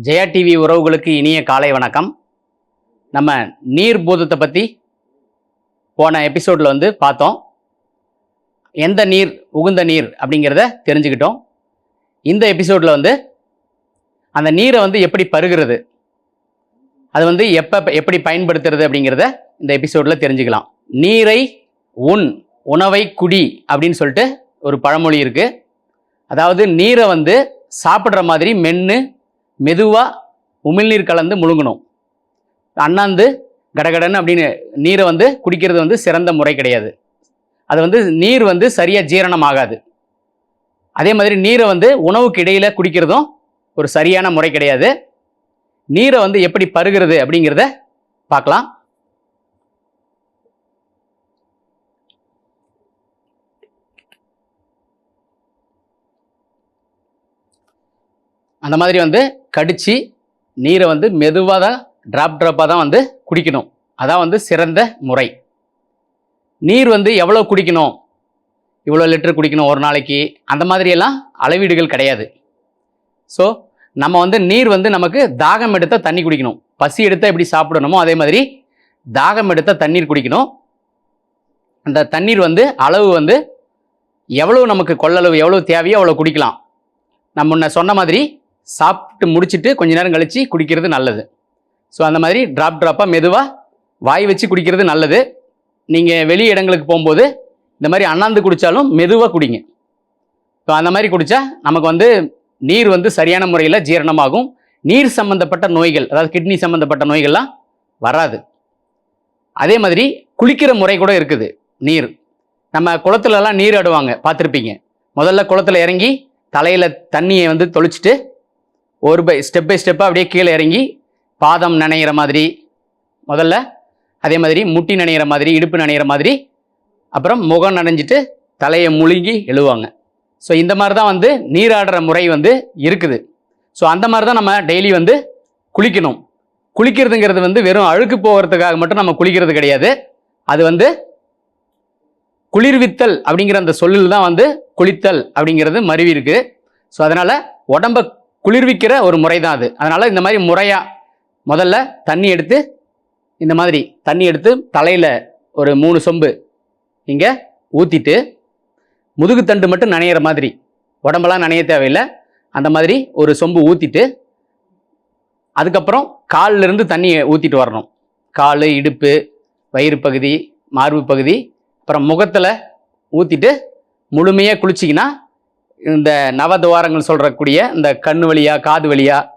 Jaya TV உறவுகளுக்கு இனிய காலை வணக்கம். நம்ம நீர் பூதத்தை பற்றி போன எபிசோடில் பார்த்தோம். எந்த நீர் உகுந்த நீர் அப்படிங்கிறத தெரிஞ்சுக்கிட்டோம். இந்த எபிசோடில் அந்த நீரை எப்படி பருகிறது, அது எப்படி பயன்படுத்துறது அப்படிங்கிறத இந்த எபிசோடில் தெரிஞ்சுக்கலாம். நீரை உணவை குடி அப்படின்னு சொல்லிட்டு ஒரு பழமொழி இருக்குது. அதாவது நீரை சாப்பிட்ற மாதிரி மென்று மெதுவாக உமிழ்நீர் கலந்து முழுங்கணும். அண்ணாந்து கடகடன்னு அப்படின்னு நீரை குடிக்கிறது சிறந்த முறை கிடையாது. அது நீர் சரியாக ஜீரணம் ஆகாது. அதே மாதிரி நீரை உணவுக்கு இடையில் குடிக்கிறதும் ஒரு சரியான முறை கிடையாது. நீரை எப்படி பருகிறது அப்படிங்கிறத பார்க்கலாம். அந்த மாதிரி கடிச்சு நீரை மெதுவாக தான் ட்ராப்பாக தான் குடிக்கணும். அதான் சிறந்த முறை. நீர் எவ்வளோ குடிக்கணும், இவ்வளோ லிட்டர் குடிக்கணும் ஒரு நாளைக்கு, அந்த மாதிரியெல்லாம் அளவீடுகள் கிடையாது. ஸோ நம்ம நீர் நமக்கு தாகம் எடுத்த தண்ணி குடிக்கணும். பசி எடுத்தால் எப்படி சாப்பிடணுமோ அதே மாதிரி தாகம் எடுத்த தண்ணீர் குடிக்கணும். அந்த தண்ணீர் அளவு எவ்வளோ நமக்கு கொள்ளளவு எவ்வளோ தேவையோ அவ்வளோ குடிக்கலாம். நம்ம முன்ன சொன்ன மாதிரி சாப்பிட்டு முடிச்சுட்டு கொஞ்ச நேரம் கழித்து குடிக்கிறது நல்லது. ஸோ அந்த மாதிரி ட்ராப்பாக மெதுவாக வாய் வச்சு குடிக்கிறது நல்லது. நீங்கள் வெளி இடங்களுக்கு போகும்போது இந்த மாதிரி அண்ணாந்து குடித்தாலும் மெதுவாக குடிங்க. ஸோ அந்த மாதிரி குடித்தா நமக்கு நீர் சரியான முறையில் ஜீரணமாகும். நீர் சம்மந்தப்பட்ட நோய்கள், அதாவது கிட்னி சம்மந்தப்பட்ட நோய்கள்லாம் வராது. அதே மாதிரி குளிக்கிற முறை கூட இருக்குது. நீர் நம்ம குளத்துலலாம் நீர் ஆடுவாங்க, பார்த்துருப்பீங்க. முதல்ல குளத்தில் இறங்கி தலையில் தண்ணியை தொளிச்சிட்டு ஒரு ஸ்டெப் பை ஸ்டெப்பாக அப்படியே கீழே இறங்கி பாதம் நனைகிற மாதிரி முதல்ல, அதே மாதிரி முட்டி நனைகிற மாதிரி, இடுப்பு நனைகிற மாதிரி, அப்புறம் முகம் நனைஞ்சிட்டு தலையை முழுங்கி எழுவாங்க. ஸோ இந்த மாதிரி தான் நீராடுற முறை இருக்குது. ஸோ அந்த மாதிரி தான் நம்ம டெய்லி குளிக்கணும். குளிக்கிறதுங்கிறது வெறும் அழுக்கு போகிறதுக்காக மட்டும் நம்ம குளிக்கிறது கிடையாது. அது குளிர்வித்தல் அப்படிங்கிற அந்த சொல்லில் தான் குளித்தல் அப்படிங்கிறது மருவி இருக்கு. ஸோ அதனால் உடம்பை குளிர்விக்கிற ஒரு முறை தான் அது. அதனால் இந்த மாதிரி முறையாக முதல்ல தண்ணி எடுத்து தலையில் ஒரு 3 சொம்பு இங்கே ஊற்றிட்டு, முதுகுத்தண்டு மட்டும் நனையிற மாதிரி, உடம்பெல்லாம் நனைய தேவையில்லை, அந்த மாதிரி ஒரு சொம்பு ஊற்றிட்டு, அதுக்கப்புறம் காலிலிருந்து தண்ணியை ஊற்றிட்டு வரணும். கால், இடுப்பு, வயிறு பகுதி, மார்பு பகுதி, அப்புறம் முகத்தில் ஊற்றிட்டு முழுமையாக குளிச்சிங்கன்னா இந்த நவதுவாரங்கள் சொல்கிறக்கூடிய இந்த கண்ணு வழியாக, காது வழியாக,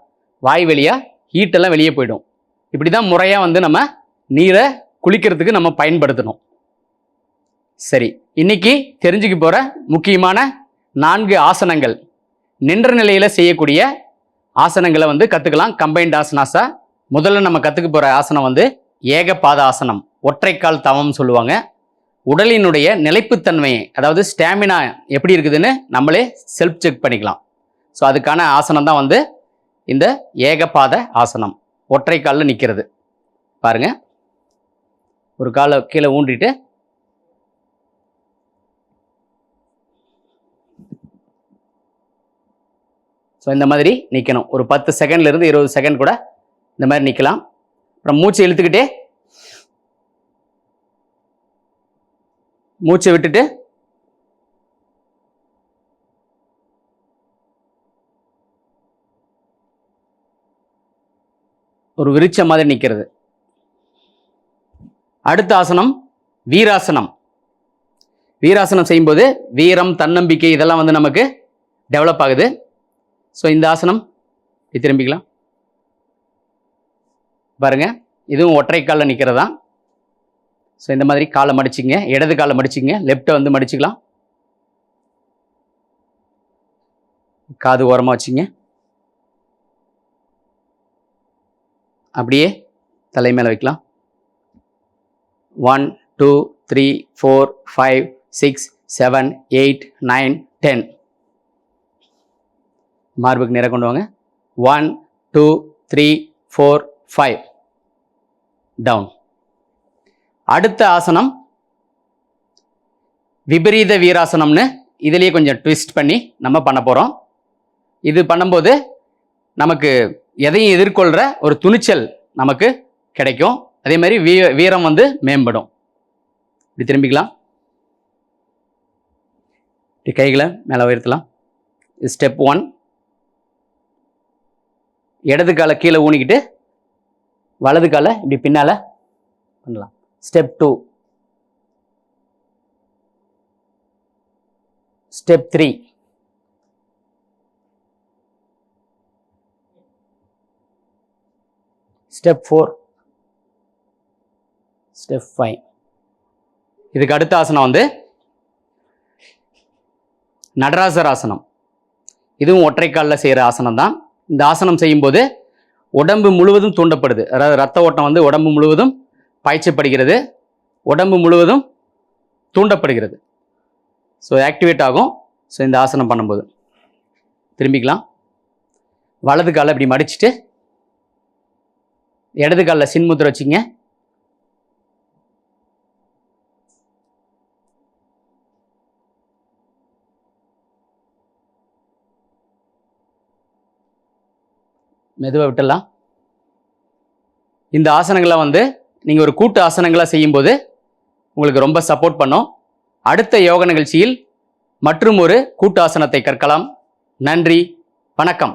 வாய் வழியாக ஹீட்டெல்லாம் வெளியே போயிடும். இப்படி தான் முறையாக நம்ம நீரை குளிக்கிறதுக்கு நம்ம பயன்படுத்தணும். சரி, இன்னைக்கு தெரிஞ்சுக்க போகிற முக்கியமான 4 ஆசனங்கள், நின்ற நிலையில் செய்யக்கூடிய ஆசனங்களை கற்றுக்கலாம். கம்பைன்ட் ஆசனாஸா முதல்ல நம்ம கற்றுக்க போகிற ஆசனம் ஏகபாத ஆசனம், ஒற்றைக்கால் தவம் சொல்லுவாங்க. உடலினுடைய நிலைப்புத்தன்மை, அதாவது ஸ்டாமினா எப்படி இருக்குதுன்னு நம்மளே செல்ஃப் செக் பண்ணிக்கலாம். ஸோ அதுக்கான ஆசனம் தான் இந்த ஏகபாத ஆசனம், ஒற்றை காலில் நிற்கிறது. பாருங்க, ஒரு காலை கீழே ஊண்டிட்டு ஸோ இந்த மாதிரி நிற்கணும். ஒரு 10 செகண்ட்லேருந்து 20 செகண்ட் கூட இந்த மாதிரி நிற்கலாம். அப்புறம் மூச்சை இழுத்துக்கிட்டே மூச்சை விட்டுட்டு ஒரு விரிச்ச மாதிரி நிற்கிறது. அடுத்த ஆசனம் வீராசனம். வீராசனம் செய்யும்போது வீரம், தன்னம்பிக்கை இதெல்லாம் நமக்கு டெவலப் ஆகுது. ஸோ இந்த ஆசனம் திரும்பிக்கலாம். பாருங்க, இதுவும் ஒற்றை காலில் நிற்கிறது தான். ஸோ இந்த மாதிரி காலை மடிச்சிங்க, இடது காலை மடிச்சிங்க, லெஃப்ட்டை மடிச்சுக்கலாம். காது ஓரமாக வச்சிங்க, அப்படியே தலை மேலே வைக்கலாம். 1 2 3 4 5 6 7 8 9 10. மார்புக்கு நேராக கொண்டு வாங்க. 1 2 3 4 5 டவுன். அடுத்த ஆசனம் விபரீத வீராசனம்னு இதுலேயே கொஞ்சம் ட்விஸ்ட் பண்ணி நம்ம பண்ண போகிறோம். இது பண்ணும்போது நமக்கு எதையும் எதிர்கொள்கிற ஒரு துணிச்சல் நமக்கு கிடைக்கும். அதே மாதிரி வீரம் வந்து மேம்படும். இப்படி திரும்பிக்கலாம். இப்படி கைகளை மேலே உயர்த்தலாம். ஸ்டெப் 1. இடது காலை கீழே ஊனிக்கிட்டு வலது காலை இப்படி பின்னால் பண்ணலாம். ஸ்டெப் 2. ஸ்டெப் 3. ஸ்டெப் 4. ஸ்டெப் 5. இதுக்கு அடுத்த ஆசனம் வந்து நடராசர் ஆசனம். இதுவும் ஒற்றைக்காலில் செய்கிற ஆசனம் தான். இந்த ஆசனம் செய்யும்போது உடம்பு முழுவதும் தூண்டப்படுது. அதாவது ரத்த ஓட்டம் வந்து உடம்பு முழுவதும் பாய்ச்சப்படுகிறது, உடம்பு முழுவதும் தூண்டப்படுகிறது. ஸோ ஆக்டிவேட் ஆகும். ஸோ இந்த ஆசனம் பண்ணும்போது திரும்பிக்கலாம். வலது காலை இப்படி மடிச்சுட்டு இடது காலில் சின்முத்திரை வச்சுங்க. மெதுவாக விட்டுடலாம். இந்த ஆசனங்களை வந்து நீங்கள் ஒரு கூட்டு ஆசனங்களாக செய்யும்போது உங்களுக்கு ரொம்ப சப்போர்ட் பண்ணும். அடுத்த யோக நிகழ்ச்சியில் மற்றும் ஒரு கூட்டு ஆசனத்தை கற்கலாம். நன்றி, வணக்கம்.